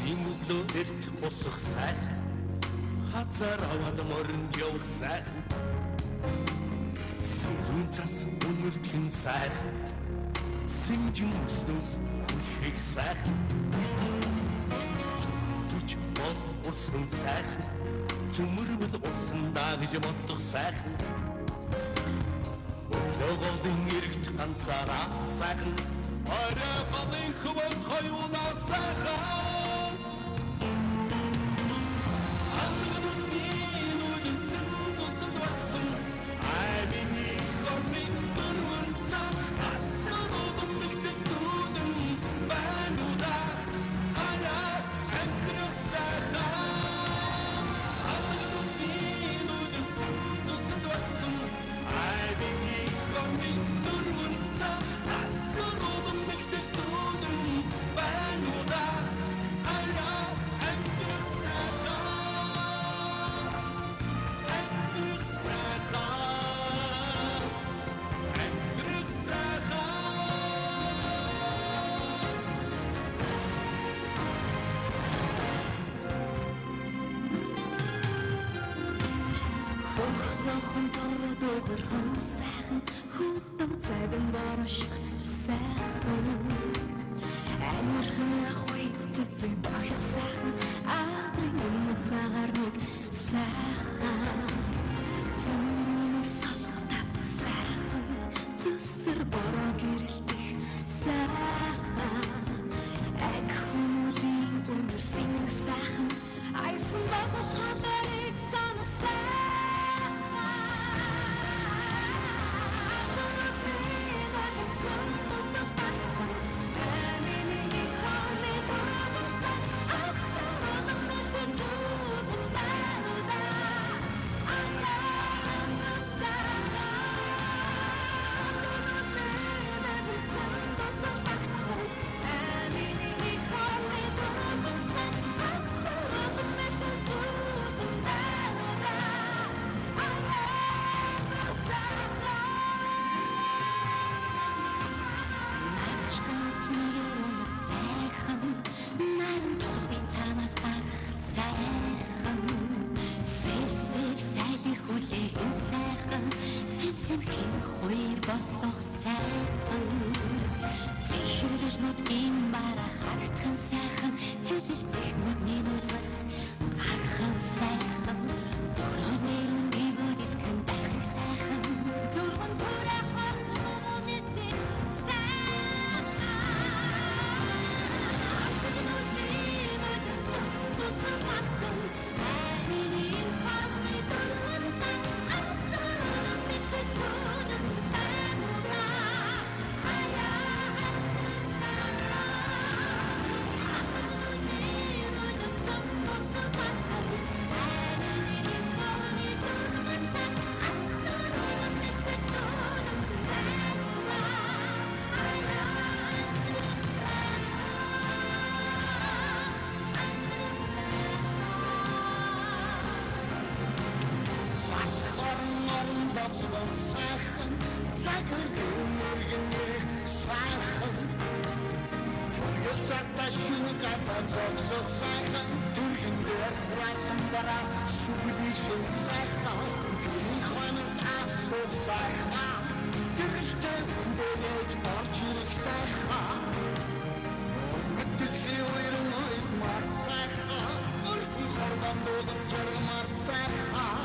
Өвлийн өглөө эрт босох сайхан хазар аваад морнд явах сайхан сэрүүн цас өнөртгөн сайхан синжин өснөөс хүлхэх сайхан зүрч бол усан сайхан цөмөрвөл усан дагж бодох сайхан Логодын эргт ганцаараа сайхан орой гадын хөвөн хоёулаа сайхан Алгадын нүдэнсэн тусад батсан Аймины гормын дөрвөн цаа Асародон нэгдэн түүдэн байнуда Хаяа амьдрах сайхан Алгадын нүдэнсэн тусад батсан Аймины гормын дөрвөн цаа Асародон нэгдэн түүдэн байнуда Хаяа амьдрах сайхан Амьдрах сайхан Амьдрах сайхан Хөөсөн төрдөгөрхөн сайхан хөтөв цайдан бороших сайхан Амархан ахуйд цэцэг дохих сайхан Адрын мөхөөр нэг сайхан Цэвэрний солготат сайхан Зүсэр бороо гэрэлтэх сайхан Аг хүмүүлийн өнөрсөн сайхан Айсан багш халарыг санах сайхан Сэмхэн хоёр босох сайхан Зихрлэж нутгийн бараа харагдхан сайхан Цэлэл зихмүдний нүлбэс гархан сайхан Дөрөө нэрэн бигүү дискэн байхын сайхан Дөрвөн түрээ харж шумунэсин сайхан Алгадын нүдний нүдэнсэн тусан батсан Аймины хамны дөрвөн цай сайхан цагаан мөргөн сайхан Гэл сарта шүнг апад зогсох сайхан Дүргэн дээр хурасан бараа сүглийхэн сайхан Гэрийн хоногт асуух сайхан Гэрэлтэй хүдэлэж орж ирэх сайхан Мэддэлхий уйрын уйдмар сайхан Өргөн хоргон дуулан жаргамар сайхан